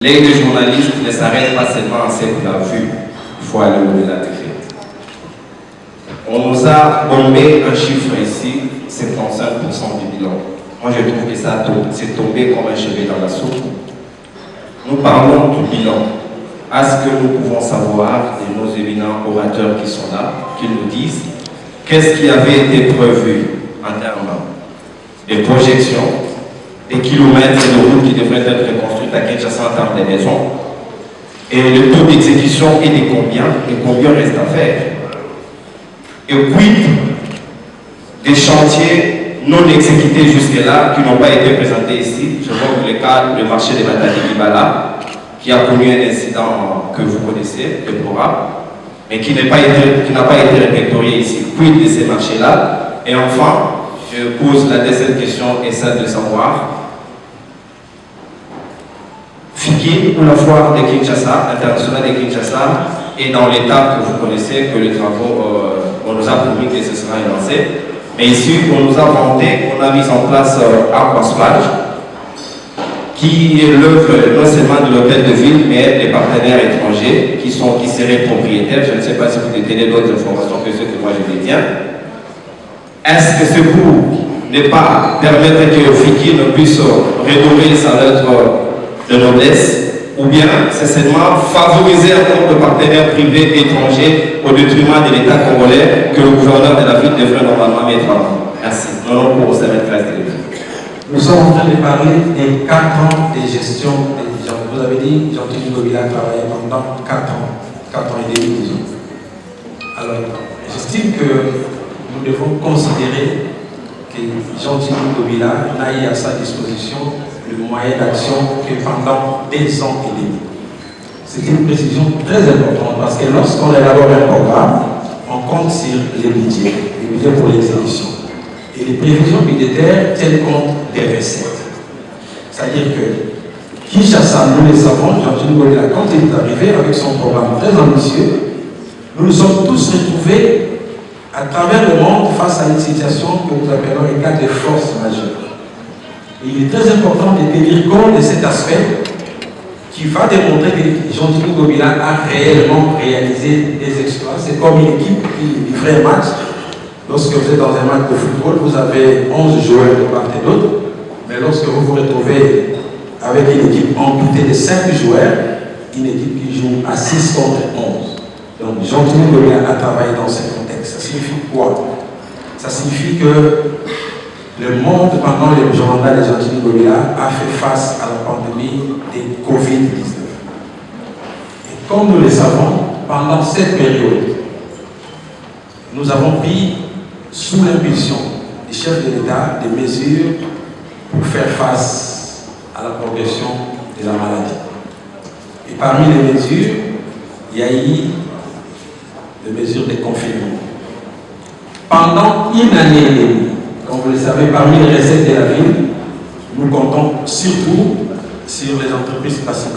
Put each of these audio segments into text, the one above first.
L'œil de journaliste ne s'arrête pas seulement à ce qu'on a vu, il faut aller au-delà des faits. On nous a bombé un chiffre ici, 75% du bilan. Moi je trouve que ça c'est tombé comme un cheveu dans la soupe. Nous parlons du bilan. Est-ce que nous pouvons savoir de nos éminents orateurs qui sont là, qui nous disent qu'est-ce qui avait été prévu en termes de projections, des kilomètres de routes qui devraient être construites à Kinshasa en termes de maisons, et le taux d'exécution est de combien, et combien reste à faire. Et quid des chantiers non exécutés jusque-là, qui n'ont pas été présentés ici. Je vois le cas du marché de Matadi Kibala, qui a connu un incident que vous connaissez, déplorable, mais qui n'a pas été répertorié ici. Quid de ces marchés-là? Et enfin, je pose la deuxième question, et celle de savoir Fikine, ou la foire de Kinshasa, internationale de Kinshasa, est dans l'état que vous connaissez, que les travaux, on nous a promis que ce sera lancé. Mais ici, on nous a vanté, on a mis en place Aquasplash, qui est l'œuvre non seulement de l'hôtel de ville, mais des partenaires étrangers qui seraient propriétaires. Je ne sais pas si vous détenez d'autres informations que ceux que moi je détiens. Est-ce que ce coup n'est pas permettre que Fikine puisse redorer sa lettre de noblesse, ou bien c'est seulement favoriser un nombre de partenaires privés étrangers au détriment de l'État congolais que le gouverneur de la ville devrait normalement mettre en avant? Merci. Non, pour cette classe de Nous sommes en train de parler des 4 ans de gestion des gens. Vous avez dit, Jean-Claude Ngobila a travaillé pendant 4 ans, 4 ans et demi, disons. Alors, j'estime que nous devons considérer que Jean-Claude Ngobila n'a eu à sa disposition le moyen d'action que pendant 2 ans et demi. C'est une précision très importante parce que lorsqu'on élabore un programme, on compte sur les budgets pour l'exécution. Et les prévisions budgétaires tiennent compte des recettes. C'est-à-dire que Kinshasa, nous le savons, Jean-Claude Ngobila, quand il est arrivé avec son programme très ambitieux, nous nous sommes tous retrouvés à travers le monde face à une situation que nous appelons un cas de force majeure. Il est très important de tenir compte de cet aspect qui va démontrer que Jean-Claude Ngobila a réellement réalisé des exploits. C'est comme une équipe qui ferait un match. Lorsque vous êtes dans un match de football, vous avez 11 joueurs de part et d'autre, mais lorsque vous vous retrouvez avec une équipe amputée de 5 joueurs, une équipe qui joue à 6 contre 11. Donc Jean-Claude Ngobila a travaillé dans ce contexte. Ça signifie quoi? Ça signifie que le monde, pendant le journal de Jean-Claude Ngobila, a fait face à la pandémie de Covid-19. Et comme nous le savons, pendant cette période, nous avons pris, sous l'impulsion des chefs de l'État, des mesures pour faire face à la progression de la maladie. Et parmi les mesures, il y a eu des mesures de confinement. Pendant une année et demie, comme vous le savez, parmi les recettes de la ville, nous comptons surtout sur les entreprises pacifiques.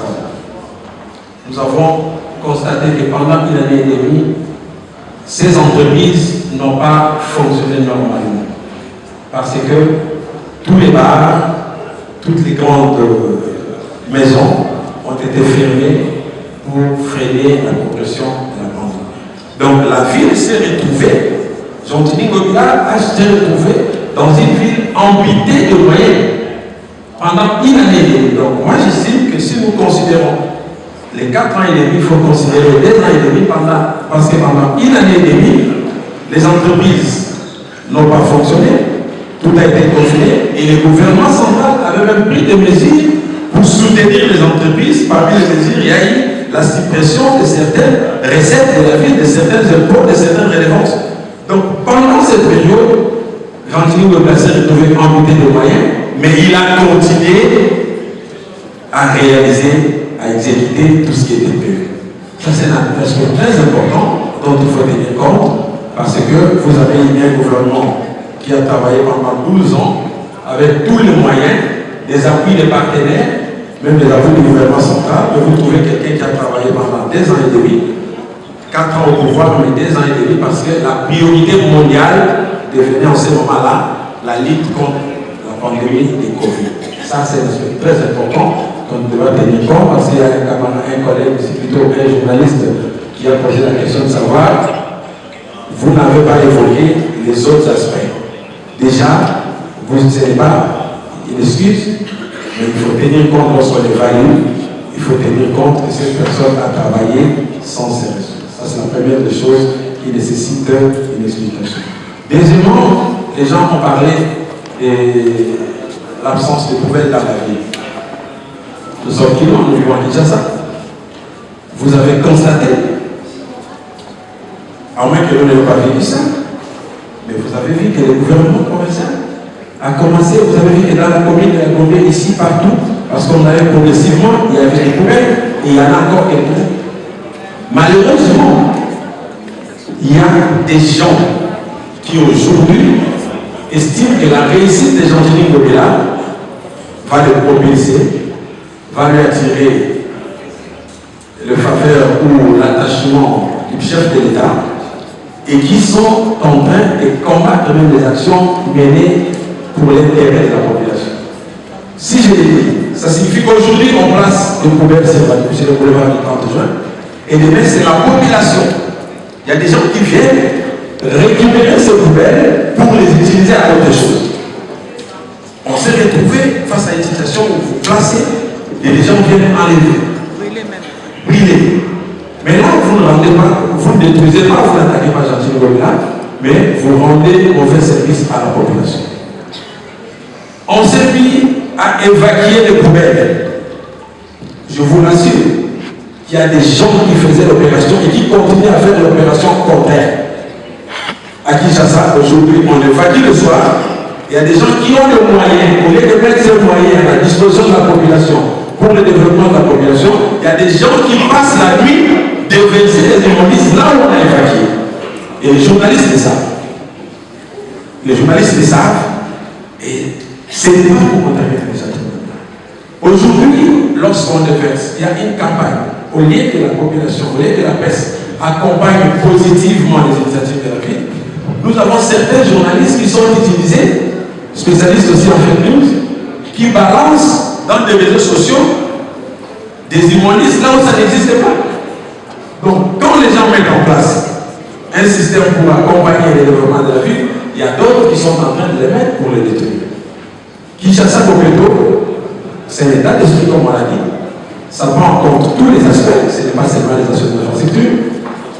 Nous avons constaté que pendant une année et demie, ces entreprises n'ont pas fonctionné normalement. Parce que tous les bars, toutes les grandes maisons ont été fermées pour freiner la progression de la pandémie. Donc la ville s'est retrouvée, Jean-Claude Ngobila s'est retrouvé dans une ville amputée de moyens pendant une année et demie. Donc moi j'estime que si nous considérons les 4 ans et demi, il faut considérer 2 ans et demi parce que pendant une année et demie, les entreprises n'ont pas fonctionné, tout a été confiné et le gouvernement central avait même pris des mesures pour soutenir les entreprises. Parmi les mesures, il y a eu la suppression de certaines recettes de la ville, de certains impôts, de certaines redevances. Donc pendant cette période, Jean-Claude Ngobila s'est retrouvé amputé de moyens, mais il a continué à réaliser, à exécuter tout ce qui était prévu. Ça, c'est un aspect très important dont il faut tenir compte parce que vous avez un gouvernement qui a travaillé pendant 12 ans avec tous les moyens, des appuis des partenaires, même des appuis du gouvernement central. Mais vous trouvez quelqu'un qui a travaillé pendant 2 ans et demi, 4 ans au pouvoir, mais 2 ans et demi, parce que la priorité mondiale devenait en ce moment-là la lutte contre la pandémie de Covid. Ça, c'est un aspect très important qu'on devra tenir compte, parce qu'il y a un collègue, c'est plutôt un journaliste qui a posé la question de savoir, vous n'avez pas évoqué les autres aspects. Déjà, vous ne savez pas une excuse, mais il faut tenir compte lorsqu'on évalue, il faut tenir compte que cette personne a travaillé sans ces ressources. Ça, c'est la première des choses qui nécessite une explication. Deuxièmement, les gens ont parlé de l'absence de poubelles dans la ville. Nous sommes qui nous vivons à Kinshasa. Vous avez constaté, à moins que nous n'ayons pas vécu ça, mais vous avez vu que le gouvernement provincial a commencé, vous avez vu que dans la commune de la Gambie, ici, partout, parce qu'on avait progressivement, il y avait des poubelles, et il y en a encore quelques-uns. Malheureusement, il y a des gens qui aujourd'hui estiment que la réussite des gens de Ngobila va le propulser, va lui attirer le faveur ou l'attachement du chef de l'État, et qui sont en train de combattre même les actions menées pour l'intérêt de la population. Si je l'ai dit, ça signifie qu'aujourd'hui on place des poubelles sur le boulevard du 30 juin, et demain c'est la population. Il y a des gens qui viennent récupérer ces poubelles pour les utiliser à autre chose. On s'est retrouvé face à une situation où vous placez et les gens viennent enlever. Brûler. Mais là, vous ne rendez pas, vous ne détruisez pas, vous n'attaquez pas Jean-Gilles Ngobila, mais vous rendez mauvais service à la population. On s'est mis à évacuer les poubelles. Je vous rassure qu'il y a des gens qui faisaient l'opération et qui continuent à faire l'opération contraire. À Kinshasa, aujourd'hui, on évacue le soir. Il y a des gens qui ont le moyen, au lieu de mettre ces moyens à la disposition de la population pour le développement de la population, il y a des gens qui passent la nuit déverser les immondices là où on a évacué. Et les journalistes le savent. Les journalistes le savent. Et c'est des gens pour contaminer les gens. Aujourd'hui, lorsqu'on déverse, il y a une campagne. Au lieu que la population, au lieu que la presse accompagne positivement les initiatives de la ville, nous avons certains journalistes qui sont utilisés, spécialistes aussi en fake news, qui balancent dans des réseaux sociaux des immondices là où ça n'existe pas. Donc, quand les gens mettent en place un système pour accompagner le développement de la ville, il y a d'autres qui sont en train de les mettre pour les détruire. Kinshasa Bopeto, c'est un état d'esprit comme on l'a dit. Ça prend en compte tous les aspects, ce n'est pas seulement les aspects de l'infrastructure,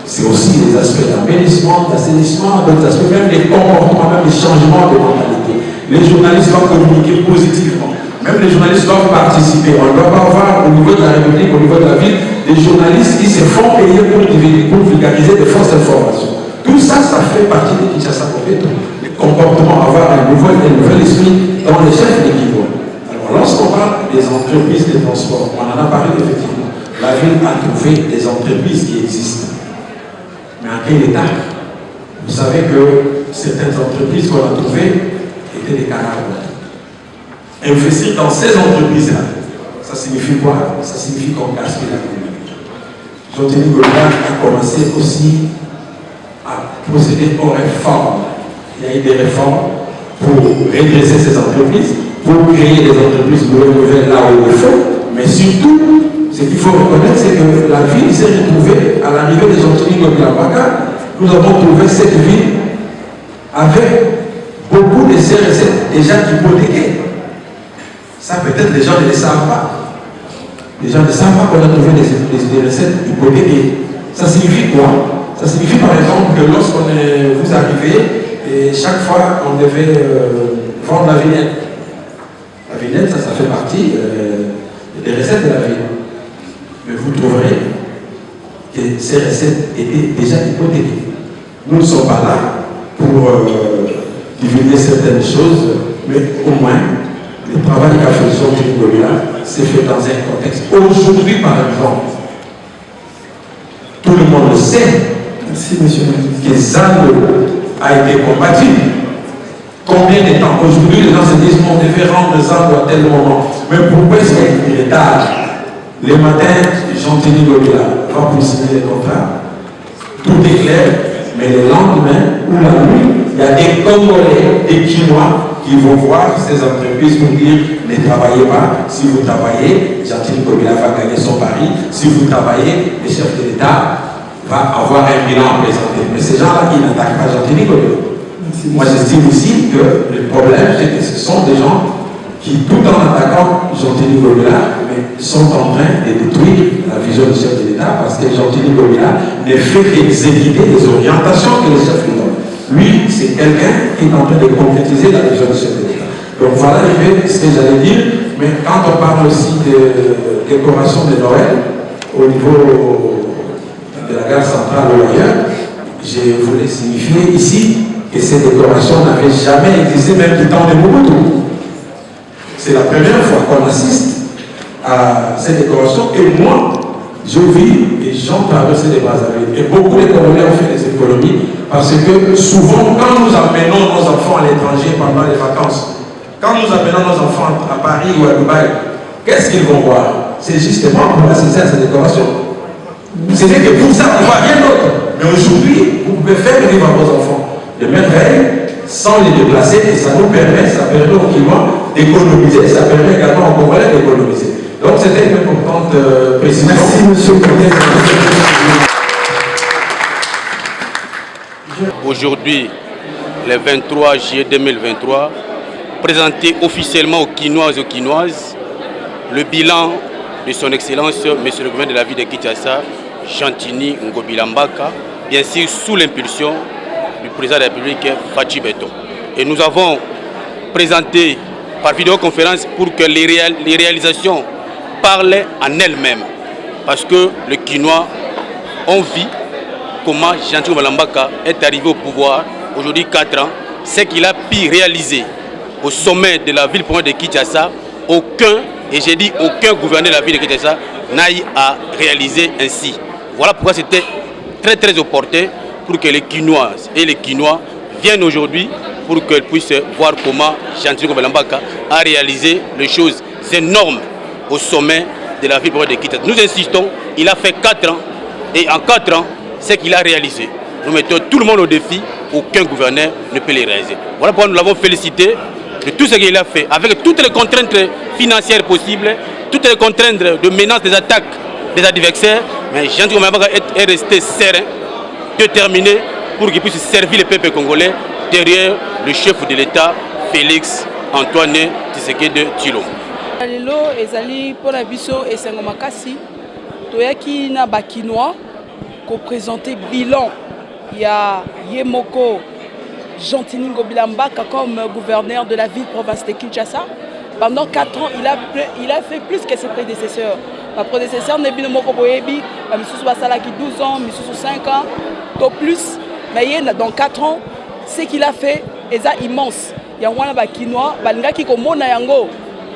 c'est aussi les aspects d'embellissement, d'assainissement, d'autres aspects, même les comportements, même les changements de mentalité. Les journalistes doivent communiquer positivement. Même les journalistes doivent participer. On ne doit pas avoir au niveau de la République, au niveau de la ville, des journalistes qui se font payer pour vulgariser des fausses informations. Tout ça, ça fait partie de Kinshasa Bopeto. Les comportements, avoir un nouvel esprit dans les chefs d'équipe. Alors, lorsqu'on parle des entreprises de transport, on en a parlé effectivement. La ville a trouvé des entreprises qui existent. Mais en quel état? Vous savez que certaines entreprises qu'on a trouvées étaient des canards. Investir dans ces entreprises-là, ça signifie quoi? Ça signifie qu'on gaspille la communauté. Jean-Denis Ngobila a commencé aussi à procéder aux réformes. Il y a eu des réformes pour redresser ces entreprises, pour créer des entreprises nouvelles là où il faut, mais surtout, ce qu'il faut reconnaître, c'est que la ville s'est retrouvée à l'arrivée de Jean-Denis Ngobila Baka. Nous avons trouvé cette ville avec beaucoup de ces recettes déjà hypothéquées. Ça, peut-être les gens ne le savent pas. Les gens ne savent pas qu'on a trouvé des recettes hypothéquées. Ça signifie quoi? Ça signifie par exemple que lorsqu'on vous arrivez, et chaque fois on devait vendre la vignette. La vignette, ça fait partie des recettes de la ville. Mais vous trouverez que ces recettes étaient déjà hypothéquées. Nous ne sommes pas là pour divulguer certaines choses, mais au moins, le travail qu'a fait Jean-Denis Ngobila s'est fait dans un contexte. Aujourd'hui, par exemple, tout le monde le sait. Merci, monsieur. Que Zando a été combattu. Combien de temps? Aujourd'hui, les gens se disent on devait rendre Zando à tel moment. Mais pourquoi est-ce qu'il y a du retard? Le matin, Jean-Denis Ngobila va pour signer les contrats. Tout est clair. Mais le lendemain ou la nuit, il y a des Congolais, des Chinois qui vont voir ces entreprises pour dire ne travaillez pas, si vous travaillez, Gentili Ngobila va gagner son pari, si vous travaillez, le chef de l'État va avoir un bilan à présenter. Mais ces gens-là, ils n'attaquent pas Gentili Ngobila. Moi, j'estime aussi que le problème, c'est que ce sont des gens qui, tout en attaquant Gentili Ngobila, sont en train de détruire la vision du chef de l'État parce que Gentili Ngobila ne fait qu'exécuter les orientations que le chef lui donne. Lui, c'est quelqu'un qui est en train de concrétiser la vision du chef de l'État. Donc voilà ce que j'allais dire. Mais quand on parle aussi de décoration de Noël au niveau de la gare centrale ou ailleurs, je voulais signifier ici que ces décorations n'avaient jamais existé, même du temps de Mobutu. C'est la première fois qu'on assiste à ces décorations et moi, je vis les gens traverser les Brazzaville. Et beaucoup de Congolais ont fait des économies parce que souvent, quand nous amenons nos enfants à l'étranger pendant les vacances, quand nous amenons nos enfants à Paris ou à Dubaï, qu'est-ce qu'ils vont voir? C'est justement pour assister à ces décorations. C'est-à-dire que pour ça, on ne voit rien d'autre. Mais aujourd'hui, vous pouvez faire vivre à vos enfants de merveille sans les déplacer et ça nous permet, ça permet au climat d'économiser, ça permet également aux Congolais d'économiser. Donc c'était une importante précision. Merci monsieur le président. Aujourd'hui, le 23 juillet 2023, présenter officiellement aux Quinoises et aux Quinoises le bilan de son Excellence, Monsieur le gouverneur de la ville de Kinshasa, Gentili Ngobila Mbaka, bien sûr sous l'impulsion du président de la République, Fachi Beton. Et nous avons présenté par vidéoconférence pour que les réalisations parlent en elles-mêmes. Parce que le Quinois, on vit comment Gentili Ngobila Mbaka est arrivé au pouvoir, aujourd'hui 4 ans, ce qu'il a pu réaliser au sommet de la ville de Kinshasa, aucun, et j'ai dit aucun gouverneur de la ville de Kinshasa n'aille à réaliser ainsi. Voilà pourquoi c'était très très opportun pour que les Quinoises et les Quinois viennent aujourd'hui pour qu'ils puissent voir comment Gentili Ngobila Mbaka a réalisé les choses énormes au sommet de la ville de Kinshasa. Nous insistons, il a fait 4 ans et en 4 ans, ce qu'il a réalisé. Nous mettons tout le monde au défi, aucun gouverneur ne peut les réaliser. Voilà pourquoi nous l'avons félicité de tout ce qu'il a fait, avec toutes les contraintes financières possibles, toutes les contraintes de menaces des attaques des adversaires, mais Gentili Ngobila Mbaka est resté serein, déterminé pour qu'il puisse servir le peuple congolais derrière le chef de l'État, Félix Antoine Tshisekedi Tshilombo. Lelo ezali pona biso esengo makasi toyaki na bakinois ko présenter bilan ya Yemoko Gentili Ngobila Mbaka comme gouverneur de la ville-province de Kinshasa. Pendant 4 ans, il a fait plus que ses prédécesseurs. Ma prédécesseur Nebino Moko Boyebi, Misusu Basalaki 12 ans, Misusu 5 ans, tout plus. Mais dans 4 ans, ce qu'il a fait est immense. Il y a un bakinois, balingaki ko mona yango,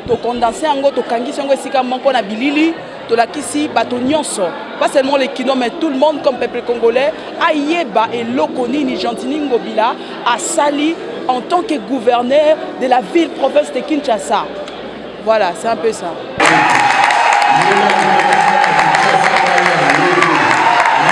to condenser yango, to kangisi yango esika moko na bilili, to lakisi bato nyonso. Pas seulement les Quinois, mais tout le monde comme peuple congolais, ayeba et lokoni ni Gentili Ngobila a sali en tant que gouverneur de la ville-province de Kinshasa. Voilà, c'est un peu ça.